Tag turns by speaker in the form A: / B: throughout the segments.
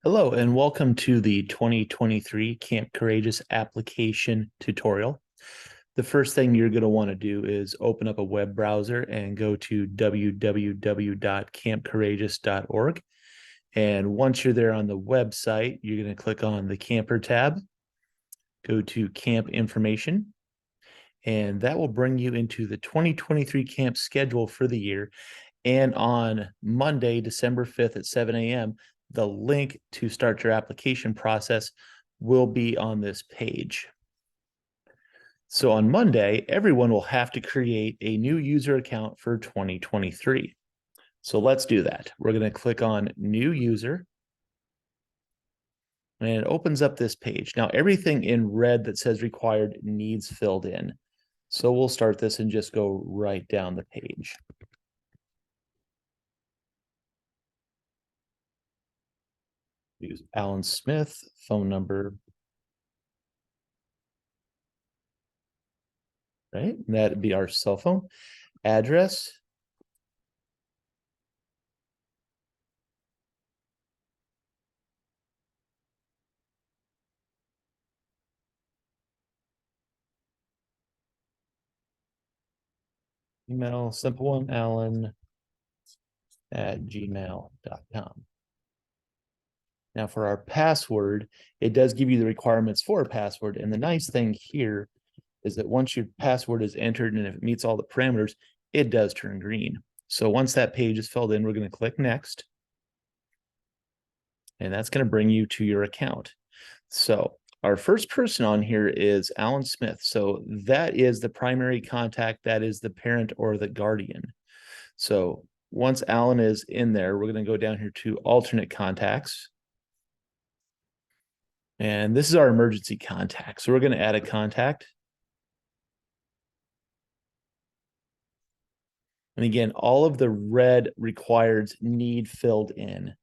A: Hello and welcome to the 2023 Camp Courageous application tutorial. The first thing you're going to want to do is open up a web browser and go to www.campcourageous.org. And once you're there on the website, you're going to click on the camper tab, go to camp information, and that will bring you into the 2023 camp schedule for the year. And on Monday, December 5th at 7 a.m., the link to start your application process will be on this page. So on Monday, everyone will have to create a new user account for 2023. So let's do that. We're going to click on New User, and it opens up this page. Now, everything in red that says required needs filled in. So we'll start this and just go right down the page. Use Alan Smith, phone number, right? That'd be our cell phone. Address, email, simple one, alan@gmail.com. Now for our password, it does give you the requirements for a password. And the nice thing here is that once your password is entered and if it meets all the parameters, it does turn green. So once that page is filled in, we're going to click next. And that's going to bring you to your account. So our first person on here is Alan Smith. So that is the primary contact. That is the parent or the guardian. So once Alan is in there, we're going to go down here to alternate contacts. And this is our emergency contact. So we're going to add a contact. And again, all of the red requireds need filled in.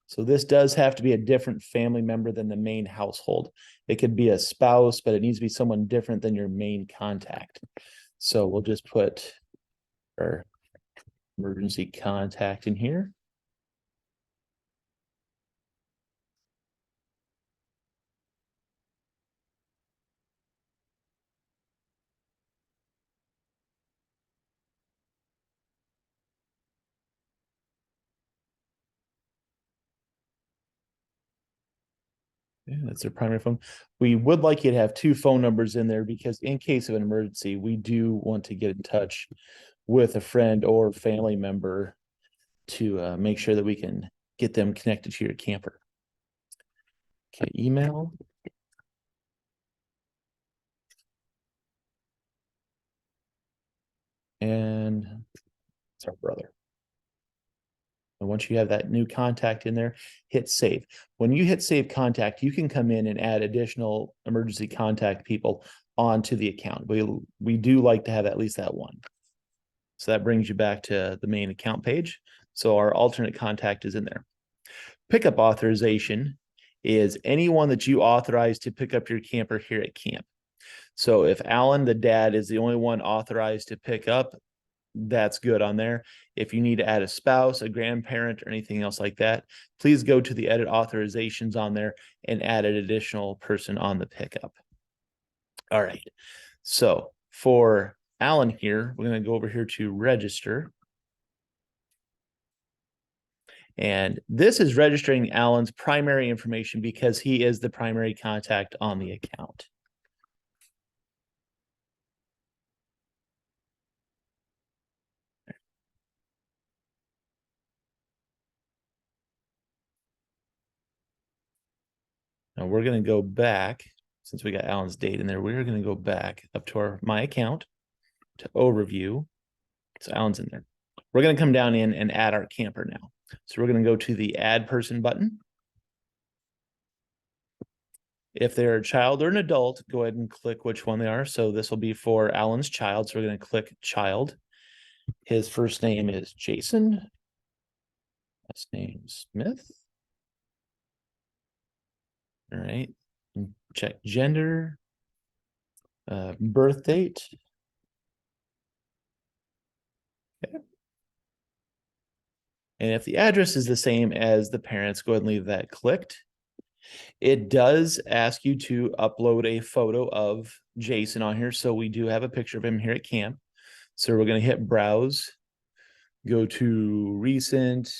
A: So this does have to be a different family member than the main household. It could be a spouse, but it needs to be someone different than your main contact. So we'll just put our emergency contact in here. Yeah, that's their primary phone. We would like you to have two phone numbers in there because in case of an emergency, we do want to get in touch with a friend or family member to make sure that we can get them connected to your camper. Okay, email. And it's our brother. And once you have that new contact in there, hit save. When you hit save contact, you can come in and add additional emergency contact people onto the account. We do like to have at least that one. So that brings you back to the main account page. So our alternate contact is in there. Pickup authorization is anyone that you authorize to pick up your camper here at camp. So if Alan, the dad, is the only one authorized to pick up, that's good on there. If you need to add a spouse, a grandparent, or anything else like that, please go to the edit authorizations on there and add an additional person on the pickup. All right. So for Alan here, we're going to go over here to register. And this is registering Alan's primary information because he is the primary contact on the account. Now we're going to go back, since we got Alan's date in there, we're going to go back up to our My Account to Overview. So Alan's in there. We're going to come down in and add our camper now. So we're going to go to the Add Person button. If they're a child or an adult, go ahead and click which one they are. So this will be for Alan's child. So we're going to click Child. His first name is Jason. Last name Smith. All right. Check gender, birth date. Okay. And if the address is the same as the parents, go ahead and leave that clicked. It does ask you to upload a photo of Jason on here. So we do have a picture of him here at camp. So we're going to hit browse, go to recent,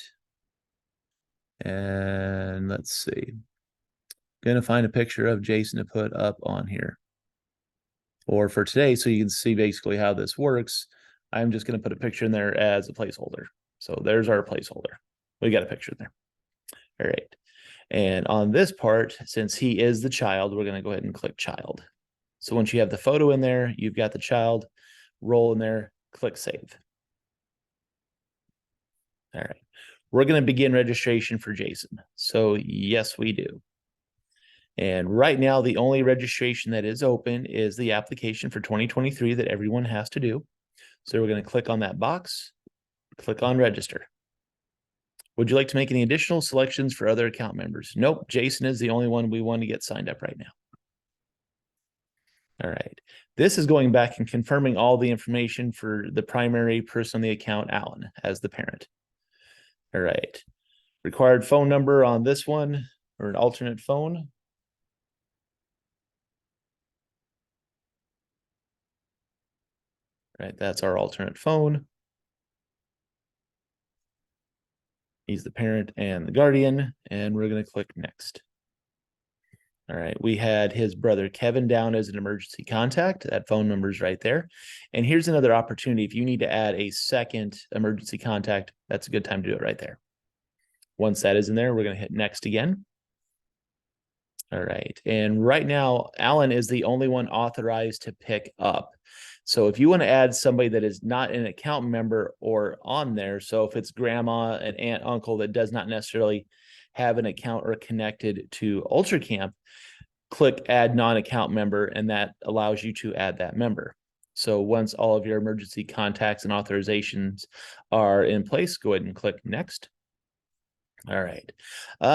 A: and let's see. Going to find a picture of Jason to put up on here. Or for today, so you can see basically how this works, I'm just going to put a picture in there as a placeholder. So there's our placeholder. We got a picture there. All right. And on this part, since he is the child, we're going to go ahead and click child. So once you have the photo in there, you've got the child, roll in there, click save. All right. We're going to begin registration for Jason. So yes, we do. And right now, the only registration that is open is the application for 2023 that everyone has to do. So we're going to click on that box, click on register. Would you like to make any additional selections for other account members? Nope, Jason is the only one we want to get signed up right now. All right. This is going back and confirming all the information for the primary person on the account, Alan, as the parent. All right. Required phone number on this one, or an alternate phone. Right, that's our alternate phone. He's the parent and the guardian, and we're going to click next. All right, we had his brother Kevin down as an emergency contact. That phone number is right there. And here's another opportunity. If you need to add a second emergency contact, that's a good time to do it right there. Once that is in there, we're going to hit next again. All right, and right now, Alan is the only one authorized to pick up. So if you want to add somebody that is not an account member or on there, so if it's grandma, an aunt, uncle that does not necessarily have an account or connected to UltraCamp, click add non-account member, and that allows you to add that member. So once all of your emergency contacts and authorizations are in place, go ahead and click next. All right,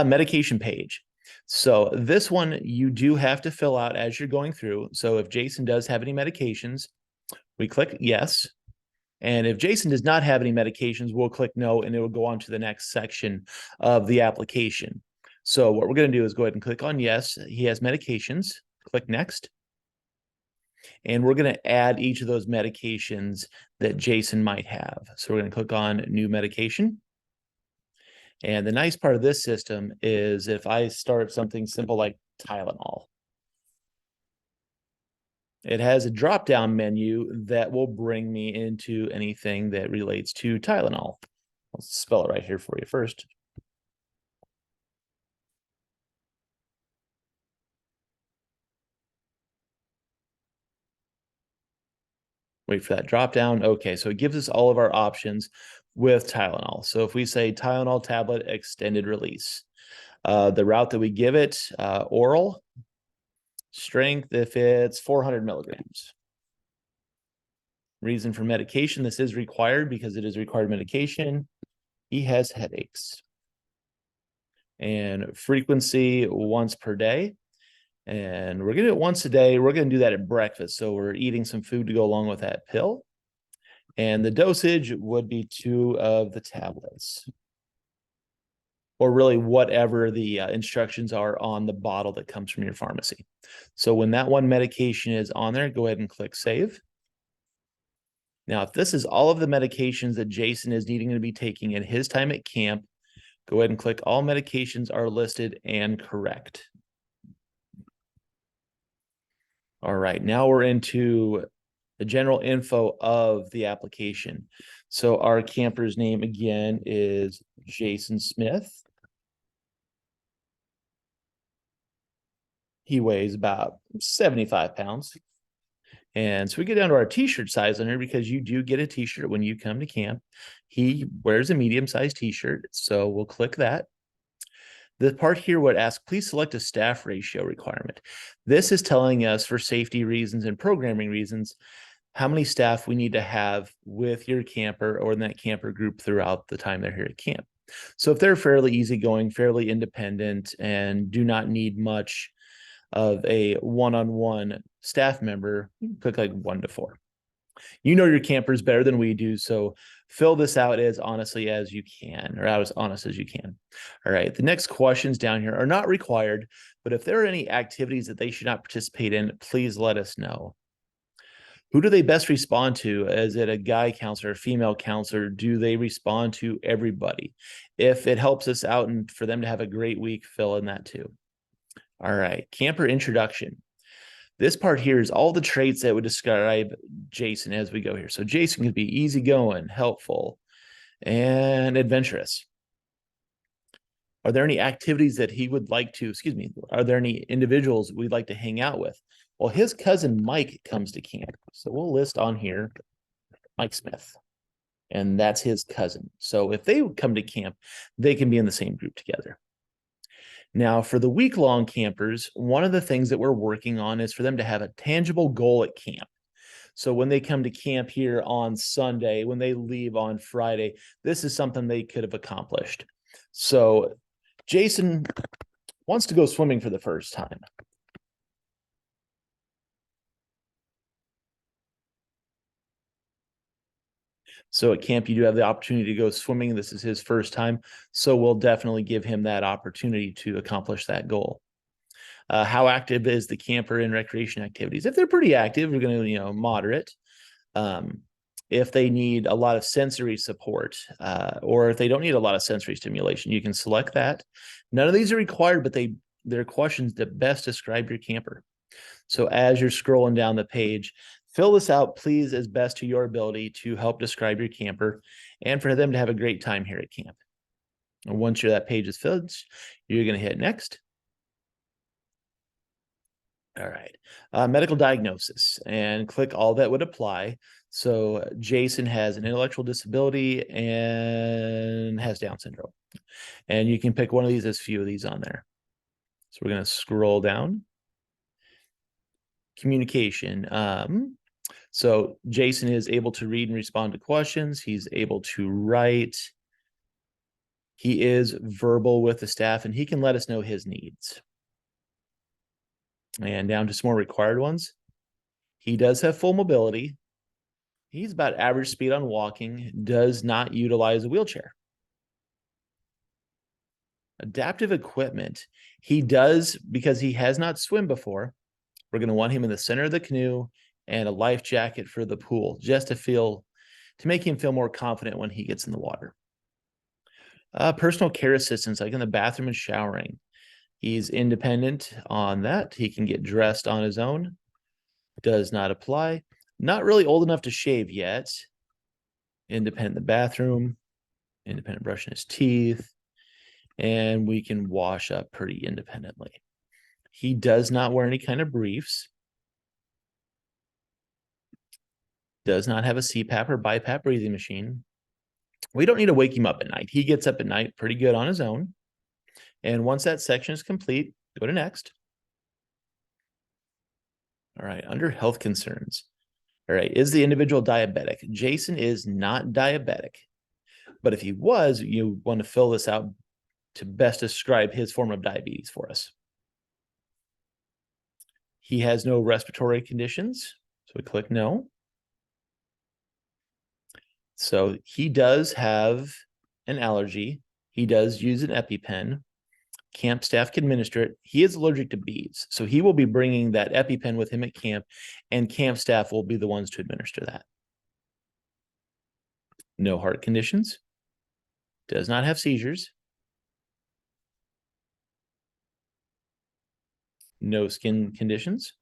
A: medication page. So this one you do have to fill out as you're going through. So if Jason does have any medications, we click yes. And if Jason does not have any medications, we'll click no, and it will go on to the next section of the application. So what we're going to do is go ahead and click on yes. He has medications. Click next. And we're going to add each of those medications that Jason might have. So we're going to click on new medication. And the nice part of this system is if I start something simple like Tylenol, it has a drop-down menu that will bring me into anything that relates to Tylenol. I'll spell it right here for you first. Wait for that drop-down. Okay, so it gives us all of our options with Tylenol. So if we say Tylenol tablet extended release, the route that we give it, oral, strength if it's 400 milligrams. Reason for medication, this is required because it is required medication. He has headaches. And frequency once per day. And we're going to do it once a day. We're going to do that at breakfast. So we're eating some food to go along with that pill. And the dosage would be 2 of the tablets. Or really whatever the instructions are on the bottle that comes from your pharmacy. So when that one medication is on there, go ahead and click save. Now, if this is all of the medications that Jason is needing to be taking in his time at camp, go ahead and click all medications are listed and correct. All right, now we're into the general info of the application. So our camper's name again is Jason Smith. He weighs about 75 pounds. And so we get down to our t-shirt size on here because you do get a t-shirt when you come to camp. He wears a medium-sized t-shirt, so we'll click that. The part here would ask, please select a staff ratio requirement. This is telling us for safety reasons and programming reasons, how many staff we need to have with your camper or in that camper group throughout the time they're here at camp. So if they're fairly easygoing, fairly independent, and do not need much of a one-on-one staff member, click like 1 to 4. You know your campers better than we do, so Fill this out as honestly as you can, or out as honest as you can. All right. The next questions down here are not required, but if there are any activities that they should not participate in, please let us know. Who do they best respond to? Is it a guy counselor, a female counselor? Do they respond to everybody? If it helps us out and for them to have a great week, fill in that too. All right. Camper introduction. This part here is all the traits that would describe Jason as we go here. So Jason could be easygoing, helpful, and adventurous. Are there any activities that he would like to, are there any individuals we'd like to hang out with? Well, his cousin Mike comes to camp. So we'll list on here Mike Smith, and that's his cousin. So if they would come to camp, they can be in the same group together. Now, for the week-long campers, one of the things that we're working on is for them to have a tangible goal at camp. So when they come to camp here on Sunday, when they leave on Friday, this is something they could have accomplished. So Jason wants to go swimming for the first time. So at camp, you do have the opportunity to go swimming. This is his first time. So we'll definitely give him that opportunity to accomplish that goal. How active is the camper in recreation activities? If they're pretty active, we're going to, moderate. If they need a lot of sensory support, or if they don't need a lot of sensory stimulation, you can select that. None of these are required, but they're questions that best describe your camper. So as you're scrolling down the page, fill this out, please, as best to your ability to help describe your camper and for them to have a great time here at camp. And once that page is filled, you're going to hit next. All right. Medical diagnosis, and click all that would apply. So Jason has an intellectual disability and has Down syndrome. And you can pick one of these. There's a few of these on there. So we're going to scroll down. Communication. So Jason is able to read and respond to questions. He's able to write. He is verbal with the staff, and he can let us know his needs. And down to some more required ones. He does have full mobility. He's about average speed on walking, does not utilize a wheelchair. Adaptive equipment. He does, because he has not swum before, we're going to want him in the center of the canoe and a life jacket for the pool, just to make him feel more confident when he gets in the water. Personal care assistance, like in the bathroom and showering. He's independent on that. He can get dressed on his own. Does not apply. Not really old enough to shave yet. Independent in the bathroom. Independent brushing his teeth. And we can wash up pretty independently. He does not wear any kind of briefs. Does not have a CPAP or BiPAP breathing machine. We don't need to wake him up at night. He gets up at night pretty good on his own. And once that section is complete, go to next. All right, under health concerns. All right, is the individual diabetic? Jason is not diabetic. But if he was, you want to fill this out to best describe his form of diabetes for us. He has no respiratory conditions, so we click no. So he does have an allergy. He does use an EpiPen. Camp staff can administer it. He is allergic to bees, so he will be bringing that EpiPen with him at camp, and camp staff will be the ones to administer that. No heart conditions. Does not have seizures. No skin conditions.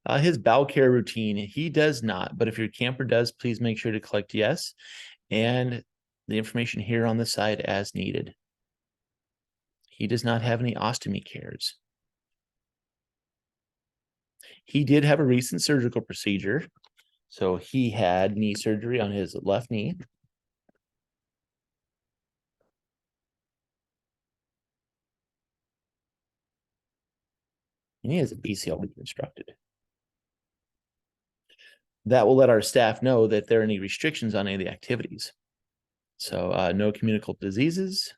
A: His bowel care routine, he does not, but if your camper does, please make sure to click yes, and the information here on the side as needed. He does not have any ostomy cares. He did have a recent surgical procedure, so he had knee surgery on his left knee. And he has an ACL reconstructed. That will let our staff know that there are any restrictions on any of the activities. So no communicable diseases.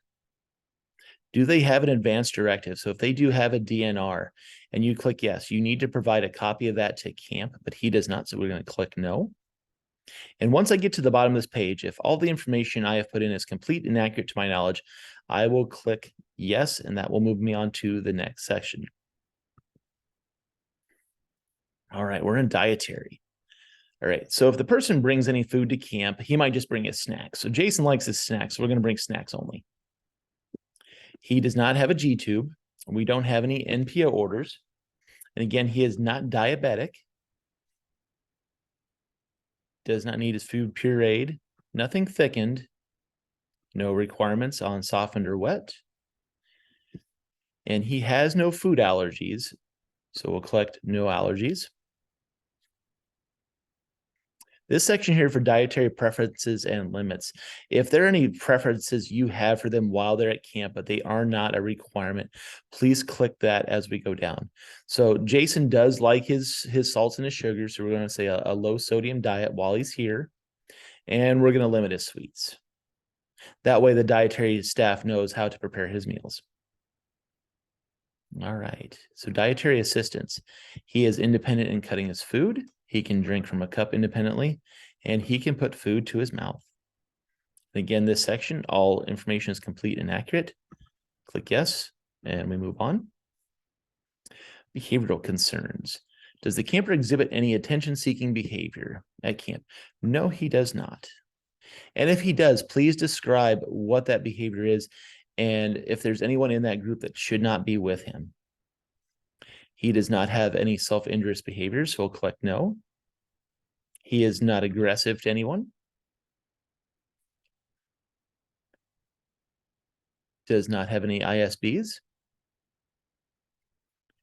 A: Do they have an advanced directive? So if they do have a DNR, and you click yes. You need to provide a copy of that to camp, but he does not, so we're going to click no. And once I get to the bottom of this page, if all the information I have put in is complete and accurate to my knowledge, I will click yes, and that will move me on to the next section. All right, we're in dietary. All right, so if the person brings any food to camp, he might just bring his snacks. So Jason likes his snacks, so we're going to bring snacks only. He does not have a G-tube. We don't have any NPO orders. And again, he is not diabetic. Does not need his food pureed. Nothing thickened. No requirements on softened or wet. And he has no food allergies. So we'll collect no allergies. This section here for dietary preferences and limits. If there are any preferences you have for them while they're at camp, but they are not a requirement, please click that as we go down. So Jason does like his salts and his sugars. So we're going to say a low sodium diet while he's here. And we're going to limit his sweets. That way the dietary staff knows how to prepare his meals. All right. So dietary assistance. He is independent in cutting his food. He can drink from a cup independently, and he can put food to his mouth. Again, this section, all information is complete and accurate. Click yes, and we move on. Behavioral concerns. Does the camper exhibit any attention-seeking behavior at camp? No, he does not. And if he does, please describe what that behavior is and if there's anyone in that group that should not be with him. He does not have any self-injurious behaviors, so we'll click no. He is not aggressive to anyone. Does not have any ISBs.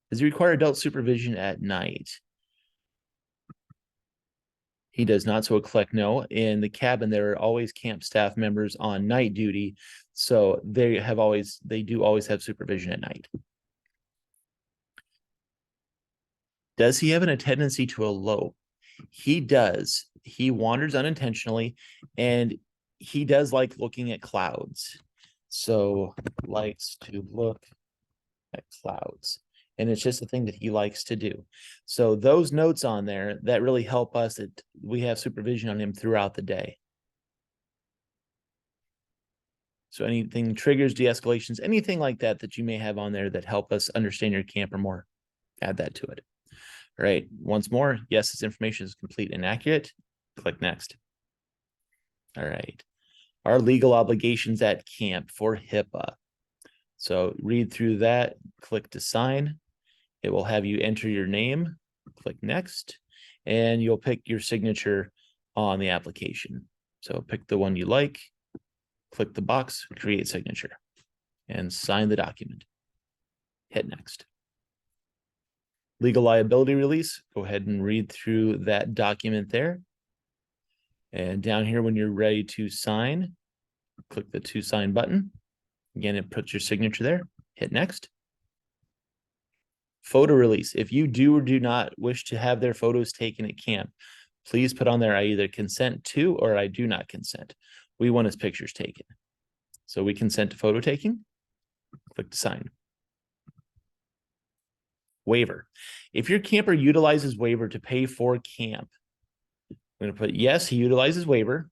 A: Does he require adult supervision at night? He does not, so we'll click no. In the cabin, there are always camp staff members on night duty, so they do always have supervision at night. Does he have a tendency to elope? He does. He wanders unintentionally, and he does like looking at clouds. So likes to look at clouds. And it's just a thing that he likes to do. So those notes on there, that really help us that we have supervision on him throughout the day. So anything triggers, de-escalations, anything like that that you may have on there that help us understand your camper more, add that to it. All right, once more, yes, this information is complete and accurate. Click next. All right, our legal obligations at camp for HIPAA. So read through that, click to sign. It will have you enter your name, click next, and you'll pick your signature on the application. So pick the one you like, click the box, create signature, and sign the document. Hit next. Legal liability release, go ahead and read through that document there. And down here, when you're ready to sign, click the to sign button. Again, it puts your signature there. Hit next. Photo release. If you do or do not wish to have their photos taken at camp, please put on there, I either consent to or I do not consent. We want his pictures taken. So we consent to photo taking. Click to sign. Waiver. If your camper utilizes waiver to pay for camp, I'm going to put yes, he utilizes waiver.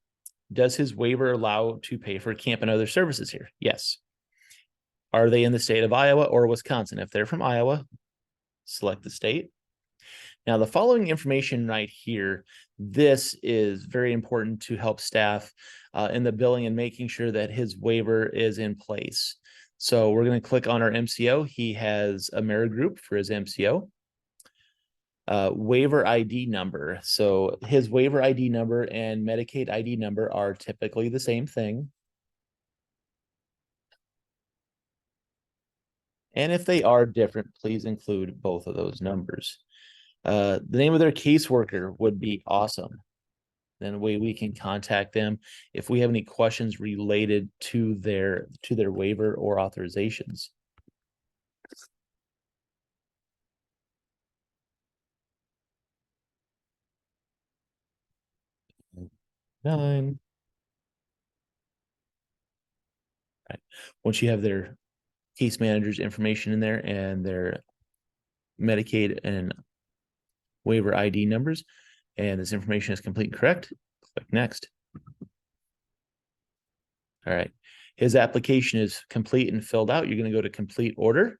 A: Does his waiver allow to pay for camp and other services here? Yes. Are they in the state of Iowa or Wisconsin? If they're from Iowa, select the state. Now, the following information right here, this is very important to help staff in the billing and making sure that his waiver is in place. So we're going to click on our MCO. He has a AmeriGroup for his MCO. Waiver ID number. So his waiver ID number and Medicaid ID number are typically the same thing. And if they are different, please include both of those numbers. The name of their caseworker would be awesome. Then we can contact them if we have any questions related to their waiver or authorizations. Nine. Right. Once you have their case manager's information in there and their Medicaid and waiver ID numbers. And this information is complete and correct. Click next. All right. His application is complete and filled out. You're going to go to complete order.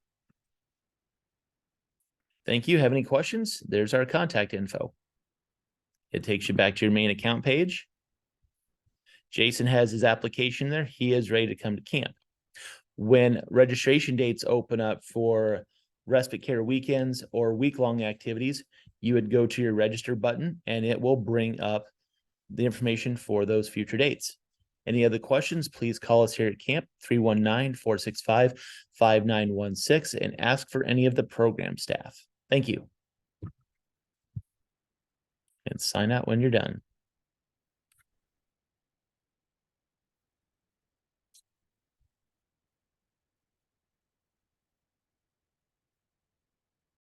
A: Thank you. Have any questions? There's our contact info. It takes you back to your main account page. Jason has his application there. He is ready to come to camp. When registration dates open up for respite care weekends or week-long activities, you would go to your register button and it will bring up the information for those future dates. Any other questions, please call us here at camp 319-465-5916 and ask for any of the program staff. Thank you. And sign out when you're done.